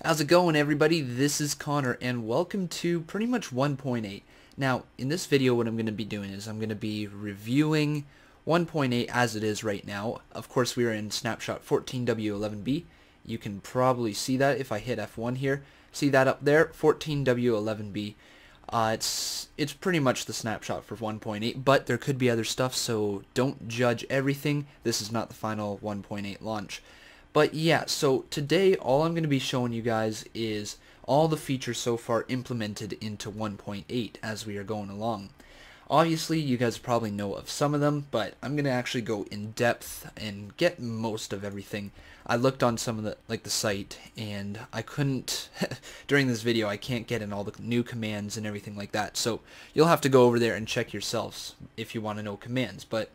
How's it going, everybody? This is Connor and welcome to pretty much 1.8. Now in this video what I'm going to be doing is I'm going to be reviewing 1.8 as it is right now. Of course we are in snapshot 14W11B. You can probably see that if I hit F1 here. See that up there? 14W11B. It's pretty much the snapshot for 1.8, but there could be other stuff, so don't judge everything. This is not the final 1.8 launch. But yeah, so today all I'm going to be showing you guys is all the features so far implemented into 1.8 as we are going along. Obviously, you guys probably know of some of them, but I'm going to actually go in depth and get most of everything. I looked on some of the site, and I couldn't, during this video, I can't get in all the new commands and everything like that. So you'll have to go over there and check yourselves if you want to know commands. But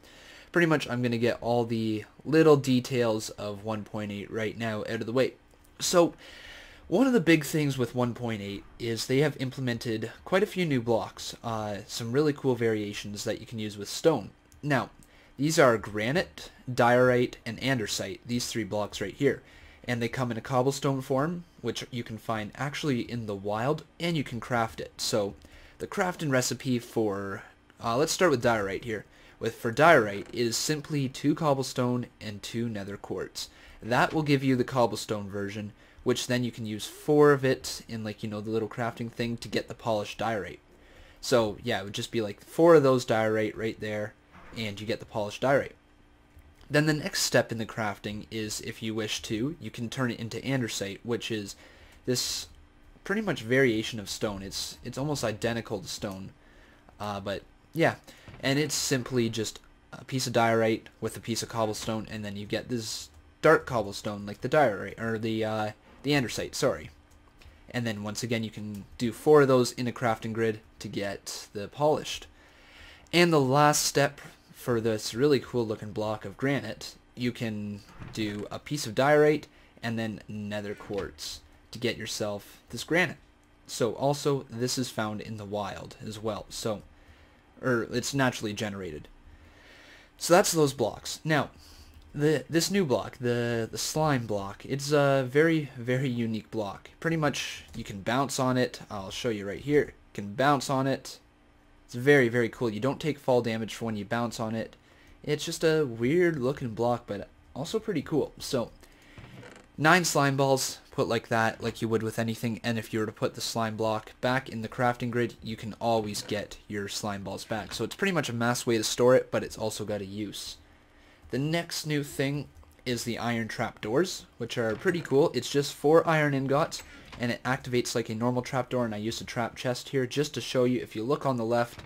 pretty much I'm going to get all the little details of 1.8 right now out of the way. So one of the big things with 1.8 is they have implemented quite a few new blocks, some really cool variations that you can use with stone. Now, these are granite, diorite, and andesite, these three blocks right here. And they come in a cobblestone form, which you can find actually in the wild, and you can craft it. So the crafting recipe for, let's start with diorite here. For diorite, it is simply 2 cobblestone and 2 nether quartz. That will give you the cobblestone version, which then you can use 4 of it in, like, you know, the little crafting thing to get the polished diorite. So yeah, it would just be like 4 of those diorite right there, and you get the polished diorite. Then the next step in the crafting is, if you wish to, you can turn it into andesite, which is this pretty much variation of stone. It's almost identical to stone, but yeah, and it's simply just a piece of diorite with a piece of cobblestone, and then you get this dark cobblestone like the diorite, or the andesite, sorry. And then once again you can do 4 of those in a crafting grid to get the polished. And the last step for this really cool looking block of granite, you can do a piece of diorite and then nether quartz to get yourself this granite. So also this is found in the wild as well, so or it's naturally generated. So that's those blocks. Now, this new block, the slime block, it's a very, very unique block. Pretty much you can bounce on it. I'll show you right here. You can bounce on it. It's very, very cool. You don't take fall damage for when you bounce on it. It's just a weird looking block, but also pretty cool. So 9 slime balls put like that, like you would with anything, and if you were to put the slime block back in the crafting grid, you can always get your slime balls back. So it's pretty much a mass way to store it, but it's also got a use. The next new thing is the iron trapdoors, which are pretty cool. It's just 4 iron ingots, and it activates like a normal trapdoor, and I used a trap chest here just to show you. If you look on the left,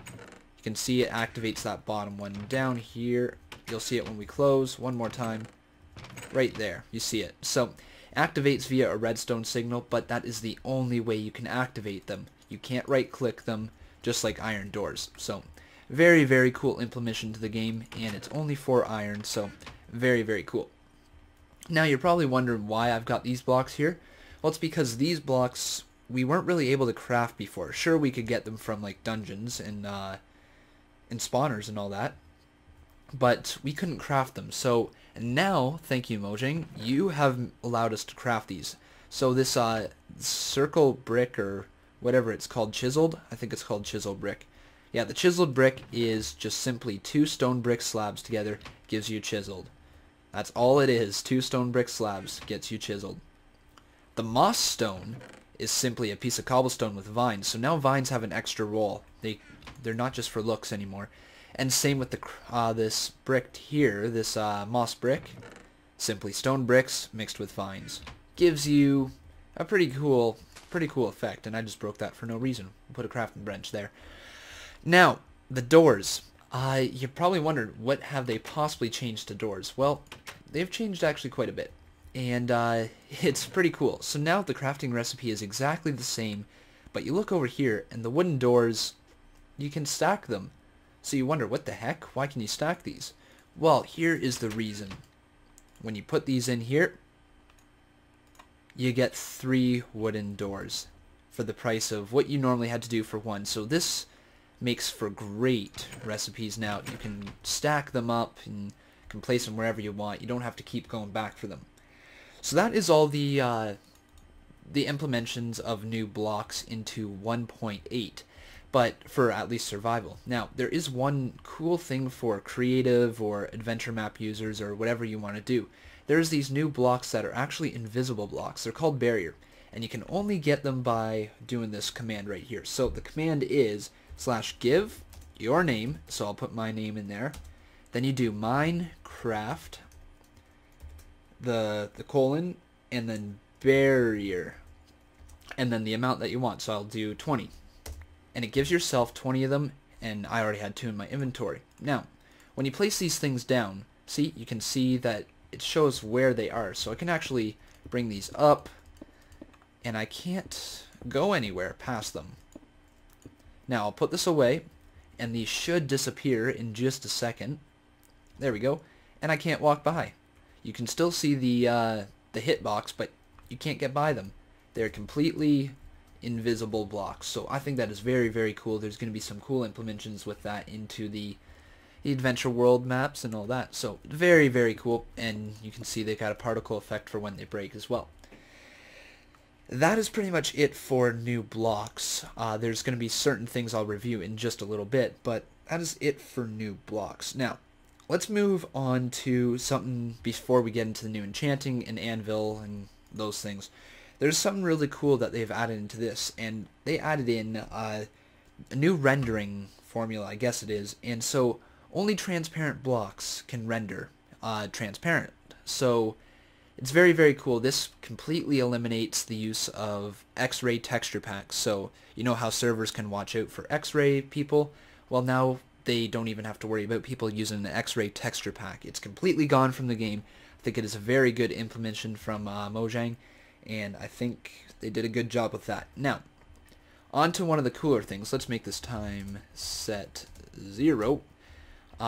you can see it activates that bottom one. Down here, you'll see it when we close. One more time. Right there, you see it. So activates via a redstone signal, but that is the only way you can activate them. You can't right click them, just like iron doors. So very, very cool implementation to the game, and it's only 4 iron, so very, very cool. Now you're probably wondering why I've got these blocks here. Well, it's because these blocks we weren't really able to craft before. Sure, we could get them from like dungeons and spawners and all that, but we couldn't craft them. So now, thank you Mojang, you have allowed us to craft these. So this circle brick, or whatever it's called, chiseled, I think it's called chiseled brick. Yeah, the chiseled brick is just simply 2 stone brick slabs together, gives you chiseled. That's all it is. 2 stone brick slabs gets you chiseled. The moss stone is simply a piece of cobblestone with vines. So now vines have an extra role. They're not just for looks anymore. And same with the this brick here, this moss brick, simply stone bricks mixed with vines. Gives you a pretty cool effect, and I just broke that for no reason. Put a crafting bench there. Now, the doors. You probably wondered, what have they possibly changed to doors? Well, they've changed actually quite a bit, and it's pretty cool. So now the crafting recipe is exactly the same, but you look over here, and the wooden doors, you can stack them. So you wonder, what the heck? Why can you stack these? Well, here is the reason. When you put these in here, you get 3 wooden doors for the price of what you normally had to do for 1. So this makes for great recipes now. You can stack them up and can place them wherever you want. You don't have to keep going back for them. So that is all the the implementations of new blocks into 1.8, but for at least survival. Now, there is one cool thing for creative or adventure map users or whatever you want to do. There's these new blocks that are actually invisible blocks. They're called barrier, and you can only get them by doing this command right here. So the command is /give your name, so I'll put my name in there. Then you do Minecart, the colon, and then barrier, and then the amount that you want. So I'll do 20, and it gives yourself 20 of them, and I already had 2 in my inventory. Now, when you place these things down, see, you can see that it shows where they are. So I can actually bring these up, and I can't go anywhere past them. Now I'll put this away, and these should disappear in just a second. There we go. And I can't walk by. You can still see the hitbox, but you can't get by them. They're completely invisible blocks. So I think that is very, very cool. There's going to be some cool implementations with that into the adventure world maps and all that. So very, very cool. And you can see they got a particle effect for when they break as well. That is pretty much it for new blocks. There's going to be certain things I'll review in just a little bit, but that is it for new blocks. Now, let's move on to something before we get into the new enchanting and anvil and those things. There's something really cool that they've added into this, and they added in a new rendering formula, I guess it is, and so only transparent blocks can render transparent. So it's very, very cool. This completely eliminates the use of X-ray texture packs. So you know how servers can watch out for X-ray people? Well, now they don't even have to worry about people using an X-ray texture pack. It's completely gone from the game. I think it is a very good implementation from Mojang, and I think they did a good job with that. Now, on to one of the cooler things. Let's make this time set 0.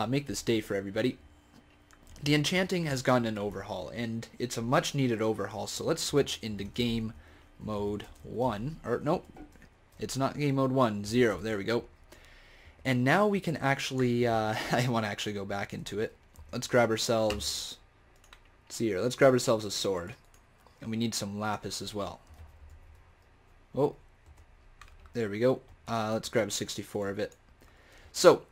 Make this day for everybody. The Enchanting has gotten an overhaul, and it's a much needed overhaul, so let's switch into game mode 1, or nope, it's not game mode 1, 0, there we go. And now we can actually, I want to actually go back into it. Let's grab ourselves, let's see here, let's grab ourselves a sword, and we need some lapis as well. Oh, there we go. Let's grab 64 of it. So,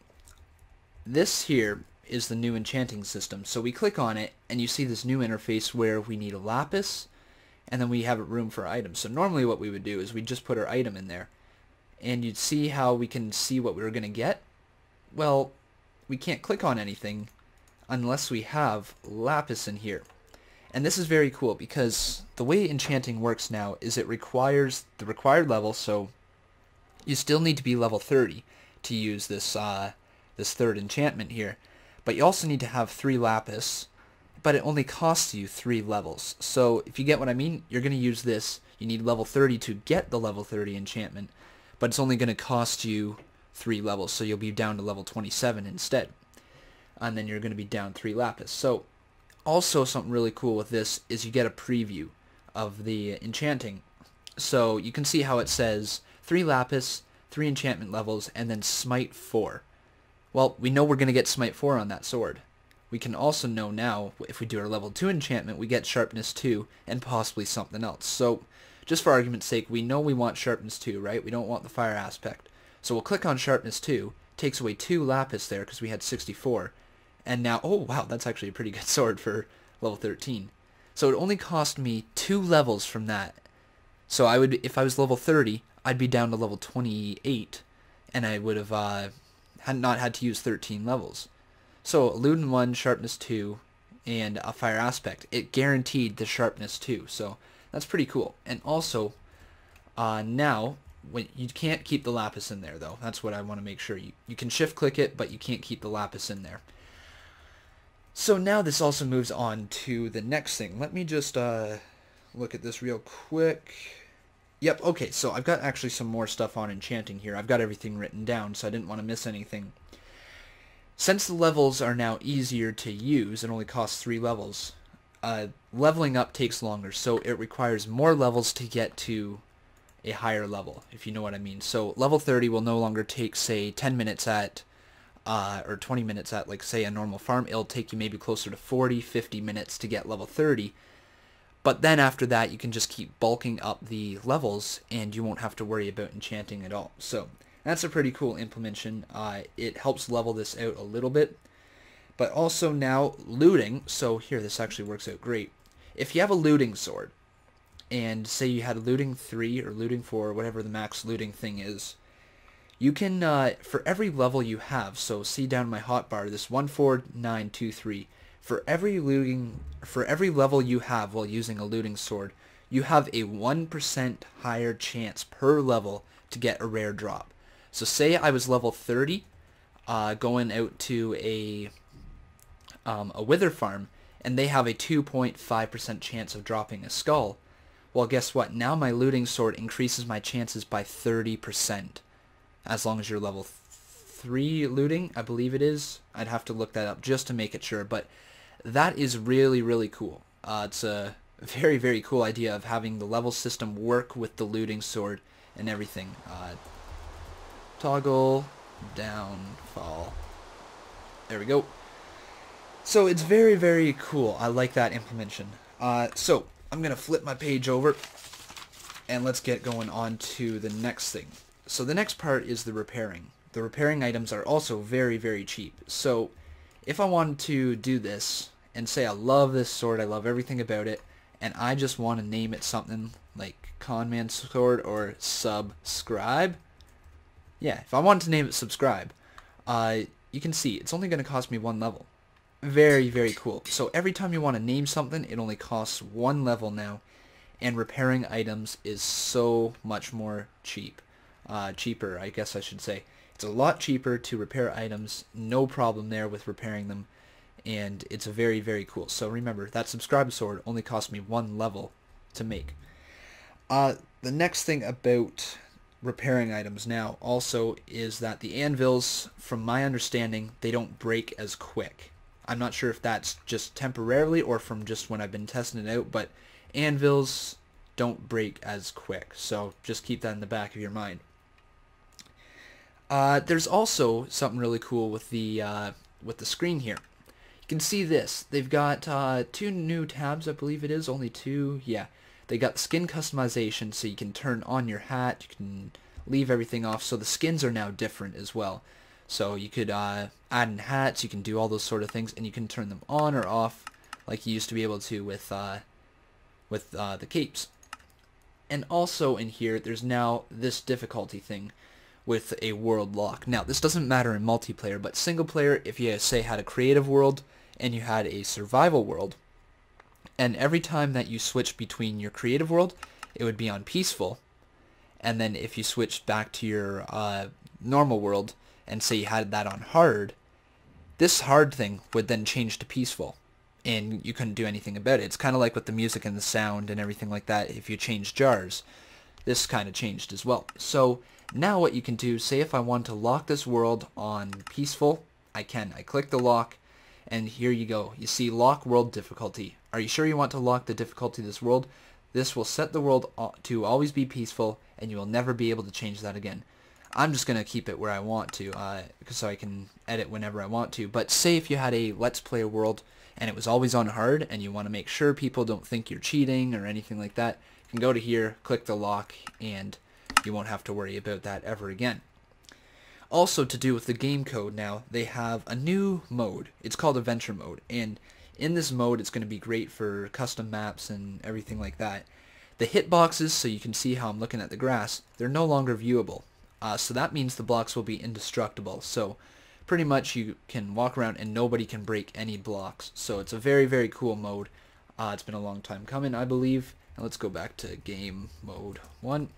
this here is the new enchanting system. So we click on it, and you see this new interface where we need a lapis, and then we have room for items. So normally what we would do is we'd just put our item in there, and you'd see how we can see what we were going to get. Well, we can't click on anything unless we have lapis in here. And this is very cool because the way enchanting works now is it requires the required level, so you still need to be level 30 to use this this third enchantment here. But you also need to have 3 lapis, but it only costs you 3 levels. So if you get what I mean, you're going to use this. You need level 30 to get the level 30 enchantment, but it's only going to cost you 3 levels, so you'll be down to level 27 instead. And then you're going to be down 3 lapis. So also something really cool with this is you get a preview of the enchanting. So you can see how it says 3 lapis, 3 enchantment levels, and then smite 4. Well, we know we're going to get smite 4 on that sword. We can also know now, if we do our level 2 enchantment, we get sharpness 2 and possibly something else. So, just for argument's sake, we know we want sharpness 2, right? We don't want the fire aspect. So we'll click on sharpness 2, takes away 2 lapis there because we had 64. And now, oh wow, that's actually a pretty good sword for level 13. So it only cost me 2 levels from that. So I would, if I was level 30, I'd be down to level 28, and I would have had not had to use 13 levels. So Eludin 1, Sharpness 2, and a Fire Aspect. It guaranteed the Sharpness 2, so that's pretty cool. And also, now, when you can't keep the lapis in there, though. That's what I want to make sure. You can shift-click it, but you can't keep the lapis in there. So now this also moves on to the next thing. Let me just look at this real quick. Yep, okay, so I've got actually some more stuff on enchanting here. I've got everything written down, so I didn't want to miss anything. Since the levels are now easier to use, it only costs 3 levels, leveling up takes longer, so it requires more levels to get to a higher level, if you know what I mean. So level 30 will no longer take, say, 10 minutes at, or 20 minutes at, like, say, a normal farm. It'll take you maybe closer to 40, 50 minutes to get level 30. But then after that, you can just keep bulking up the levels, and you won't have to worry about enchanting at all. So that's a pretty cool implementation. It helps level this out a little bit. But also now looting, so here this actually works out great. If you have a looting sword, and say you had looting 3 or looting 4, whatever the max looting thing is, you can, for every level you have, so see down my hotbar, this 14923, for every level you have while using a looting sword, you have a 1% higher chance per level to get a rare drop. So say I was level 30, going out to a wither farm, and they have a 2.5% chance of dropping a skull. Well, guess what? Now my looting sword increases my chances by 30%, as long as you're level 3 looting, I believe it is. I'd have to look that up just to make it sure, but that is really, really cool. It's a very, very cool idea of having the level system work with the looting sword and everything. Toggle, downfall. There we go. So it's very, very cool. I like that implementation. So I'm going to flip my page over, and let's get going on to the next thing. So the next part is the repairing. The repairing items are also very, very cheap. So if I wanted to do this, and say I love this sword, I love everything about it, and I just want to name it something like Conman sword or subscribe. Yeah, if I wanted to name it subscribe, you can see it's only going to cost me 1 level. Very, very cool. So every time you want to name something, it only costs 1 level now, and repairing items is so much more cheaper, I guess I should say. It's a lot cheaper to repair items, no problem there with repairing them, and it's very, very cool. So remember, that subscribe sword only cost me 1 level to make. The next thing about repairing items now also is that the anvils, from my understanding, they don't break as quick. I'm not sure if that's just temporarily or from just when I've been testing it out, but anvils don't break as quick, so just keep that in the back of your mind. There's also something really cool with the screen here. You can see this. They've got 2 new tabs, I believe it is, only 2. Yeah, they got skin customization, so you can turn on your hat, you can leave everything off, so the skins are now different as well. So you could add in hats, you can do all those sort of things, and you can turn them on or off like you used to be able to with the capes. And also in here, there's now this difficulty thing with a world lock. Now, this doesn't matter in multiplayer, but single player, if you say had a creative world and you had a survival world, and every time that you switch between your creative world, it would be on peaceful, and then if you switched back to your normal world, and say you had that on hard, this hard thing would then change to peaceful, and you couldn't do anything about it. It's kind of like with the music and the sound and everything like that. If you change jars, this kind of changed as well. So now what you can do, say if I want to lock this world on peaceful, I can. I click the lock, and here you go. You see lock world difficulty. Are you sure you want to lock the difficulty of this world? This will set the world to always be peaceful, and you will never be able to change that again. I'm just going to keep it where I want to, so I can edit whenever I want to. But say if you had a Let's Play world and it was always on hard, and you want to make sure people don't think you're cheating or anything like that, you can go to here, click the lock, and you won't have to worry about that ever again. Also, to do with the game code now, they have a new mode. It's called Adventure Mode, and in this mode it's going to be great for custom maps and everything like that. The hitboxes, so you can see how I'm looking at the grass, they're no longer viewable. So that means the blocks will be indestructible. So pretty much you can walk around and nobody can break any blocks. So it's a very, very cool mode. It's been a long time coming, I believe. And let's go back to game mode 1.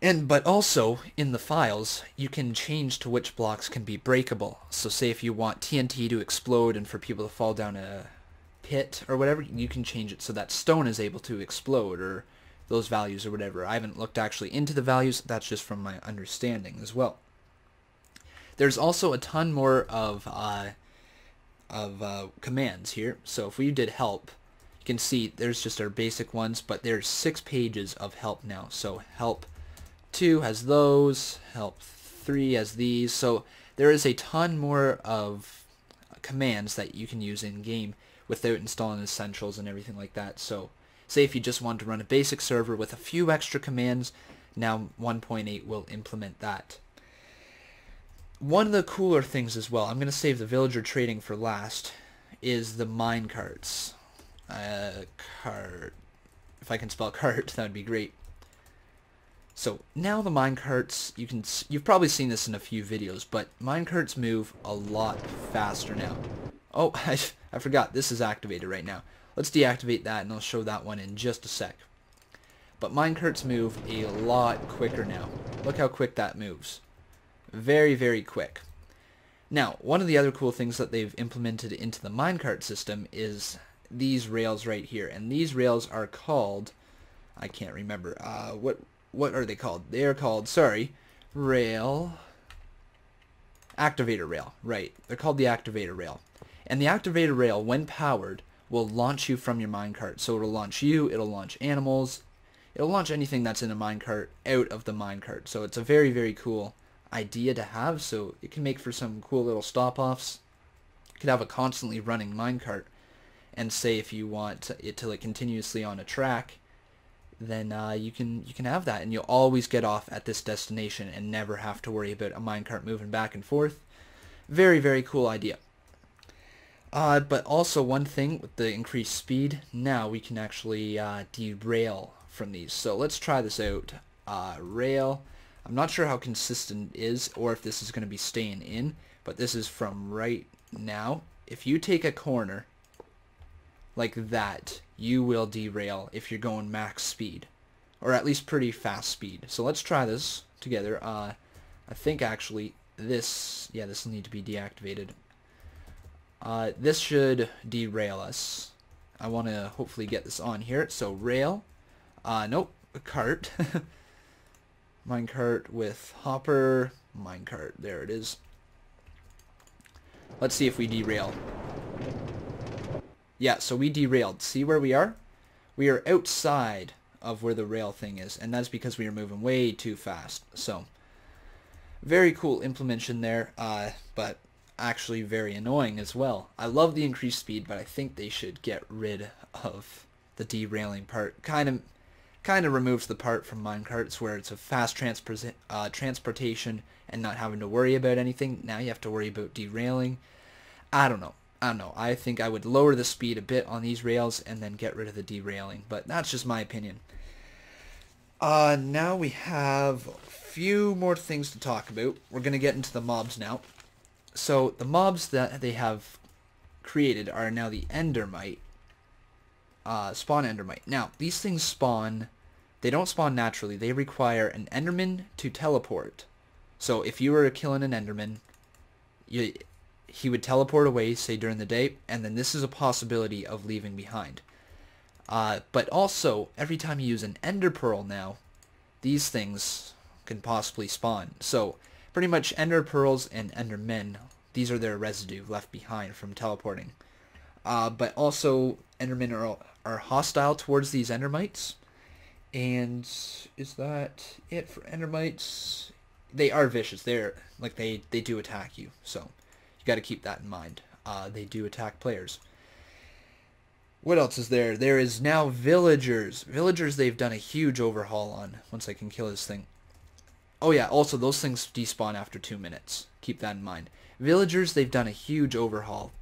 But also in the files, you can change to which blocks can be breakable. So say if you want TNT to explode and for people to fall down a pit or whatever, you can change it so that stone is able to explode, or those values or whatever. I haven't looked actually into the values. That's just from my understanding as well. There's also a ton more of commands here. So if we did help, you can see there's just our basic ones, but there's 6 pages of help now. So help 2 has those, help 3 has these. So there is a ton more of commands that you can use in game, without installing essentials and everything like that. So say if you just want to run a basic server with a few extra commands, now 1.8 will implement that. One of the cooler things as well, I'm going to save the villager trading for last, is the minecarts. Cart. If I can spell cart, that would be great. So now the minecarts, you've probably seen this in a few videos, but minecarts move a lot faster now. Oh, I forgot, this is activated right now. Let's deactivate that and I'll show that one in just a sec. But minecarts move a lot quicker now. Look how quick that moves. Very, very quick. Now, one of the other cool things that they've implemented into the minecart system is these rails right here. And these rails are called, I can't remember, what are they called? They are called, activator rail. Right, they're called the activator rail. And the activator rail, when powered, will launch you from your minecart. So it'll launch you, it'll launch animals, it'll launch anything that's in a minecart out of the minecart. So it's a very, very cool idea to have, so it can make for some cool little stop-offs. You could have a constantly running minecart, and say if you want it to like continuously on a track, then you can have that, and you'll always get off at this destination and never have to worry about a minecart moving back and forth. Very, very cool idea. But also one thing with the increased speed, now we can actually derail from these. So let's try this out. Rail. I'm not sure how consistent it is or if this is going to be staying in, but this is from right now. If you take a corner like that, you will derail if you're going max speed, or at least pretty fast speed. So let's try this together. I think actually this will need to be deactivated. This should derail us. I want to hopefully get this on here. So rail, nope, a cart. Minecart with hopper, minecart, there it is. Let's see if we derail. Yeah, so we derailed. See where we are? We are outside of where the rail thing is, and that's because we are moving way too fast. So, very cool implementation there, but actually very annoying as well. I love the increased speed, but I think they should get rid of the derailing part. Kind of removes the part from minecarts where it's a fast transportation and not having to worry about anything. Now you have to worry about derailing. I don't know. I think I would lower the speed a bit on these rails and then get rid of the derailing, but that's just my opinion. Now we have a few more things to talk about. We're going to get into the mobs now. So the mobs that they have created are now the endermite. Spawn endermite. Now, these things spawn, they don't spawn naturally. They require an enderman to teleport. So if you were killing an enderman, he would teleport away, say during the day, and then this is a possibility of leaving behind. But also, every time you use an ender pearl now, these things can possibly spawn. So pretty much ender pearls and endermen, these are their residue left behind from teleporting. But also endermen are hostile towards these endermites. And is that it for endermites? They are vicious. They're like they do attack you. So you got to keep that in mind. They do attack players. What else is there? There is now villagers. Villagers they've done a huge overhaul on once I can kill this thing. Oh yeah, also those things despawn after 2 minutes. Keep that in mind. Villagers, they've done a huge overhaul.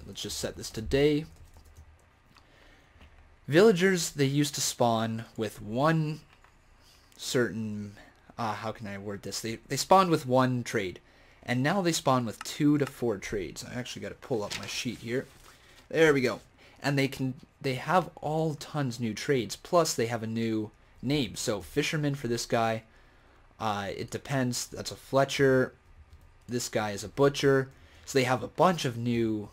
Let's just set this to day. Villagers, they used to spawn with one certain... how can I word this? They spawned with one trade. And now they spawn with 2 to 4 trades. I actually got to pull up my sheet here. There we go. And they have all tons new trades. Plus they have a new name. So fisherman for this guy. It depends. That's a Fletcher. This guy is a butcher. So they have a bunch of new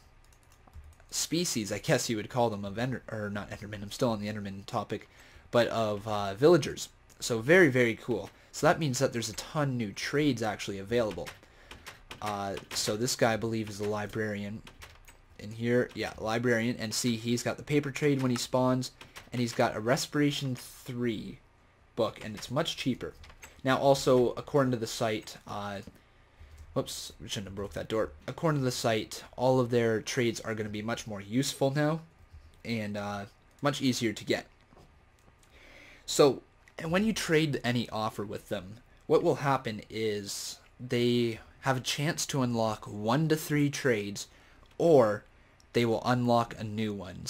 species, I guess you would call them, of not Enderman. I'm still on the Enderman topic, but of villagers. So very, very cool. So that means that there's a ton new trades actually available. So this guy, I believe, is a librarian. In here, yeah, librarian. And see, he's got the paper trade when he spawns, and he's got a Respiration 3 book, and it's much cheaper. Now, also, according to the site, whoops, we shouldn't have broke that door. According to the site, all of their trades are going to be much more useful now and much easier to get. So, and when you trade any offer with them, what will happen is they have a chance to unlock 1 to 3 trades, or they will unlock a new one,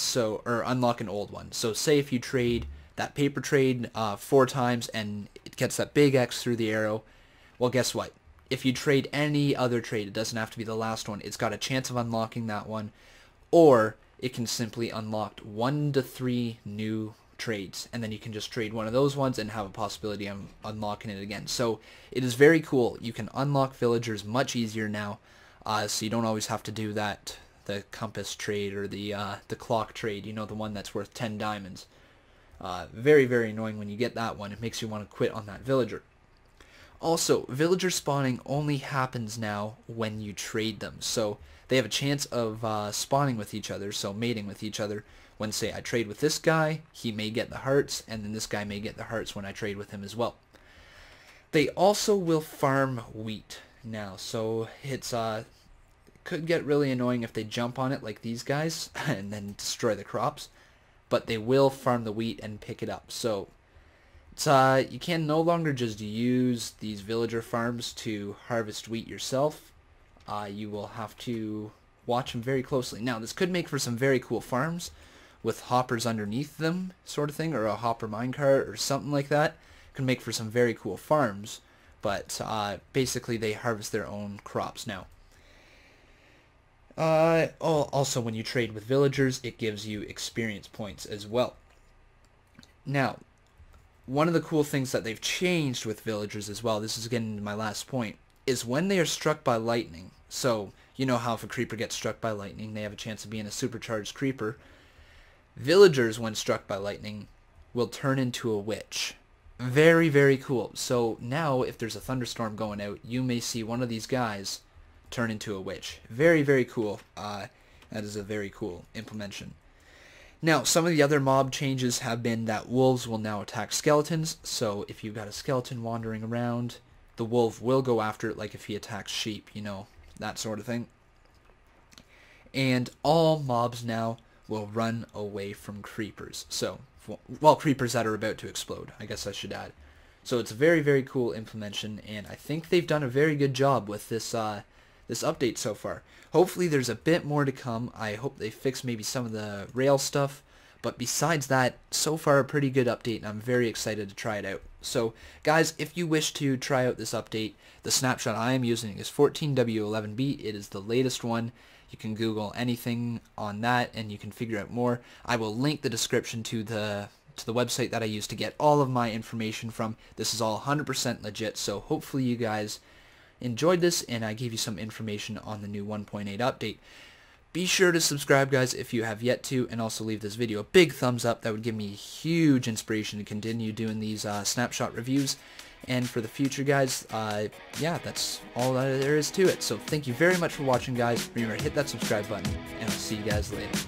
or unlock an old one. So say if you trade that paper trade 4 times and it gets that big X through the arrow, well, guess what? If you trade any other trade, it doesn't have to be the last one, it's got a chance of unlocking that one, or it can simply unlock 1 to 3 new trades, and then you can just trade one of those ones and have a possibility of unlocking it again. So it is very cool. You can unlock villagers much easier now, so you don't always have to do that, the compass trade or the clock trade, you know, the one that's worth 10 diamonds. Very, very annoying when you get that one. It makes you want to quit on that villager. Also, villager spawning only happens now when you trade them. So they have a chance of spawning with each other, so mating with each other. When, say, I trade with this guy, he may get the hearts, and then this guy may get the hearts when I trade with him as well. They also will farm wheat now, so it's could get really annoying if they jump on it like these guys and then destroy the crops, but they will farm the wheat and pick it up. So it's you can no longer just use these villager farms to harvest wheat yourself. You will have to watch them very closely. Now, this could make for some very cool farms with hoppers underneath them, sort of thing, or a hopper minecart or something like that. Can make for some very cool farms, but basically they harvest their own crops now. Also, when you trade with villagers, it gives you experience points as well. Now, one of the cool things that they've changed with villagers as well, this is getting to my last point, is when they are struck by lightning. So, you know how if a creeper gets struck by lightning, they have a chance of being a supercharged creeper. Villagers, when struck by lightning, will turn into a witch. Very, very cool. So now, if there's a thunderstorm going out, you may see one of these guys turn into a witch. Very, very cool. That is a very cool implementation. Now, some of the other mob changes have been that wolves will now attack skeletons. So if you've got a skeleton wandering around, the wolf will go after it like if he attacks sheep, you know, that sort of thing. And all mobs now will run away from creepers. So, well, creepers that are about to explode, I guess I should add. So it's a very, very cool implementation, and I think they've done a very good job with this this update so far. Hopefully there's a bit more to come. I hope they fix maybe some of the rail stuff, but besides that, so far a pretty good update, and I'm very excited to try it out. So guys, if you wish to try out this update, the snapshot I am using is 14W11B. It is the latest one. You can Google anything on that and you can figure out more. I will link the description to the website that I use to get all of my information from. This is all 100% legit, so hopefully you guys enjoyed this and I gave you some information on the new 1.8 update. Be sure to subscribe, guys, if you have yet to, and also leave this video a big thumbs up. That would give me huge inspiration to continue doing these snapshot reviews. And for the future, guys, yeah, that's all that there is to it. So thank you very much for watching, guys. Remember, hit that subscribe button, and I'll see you guys later.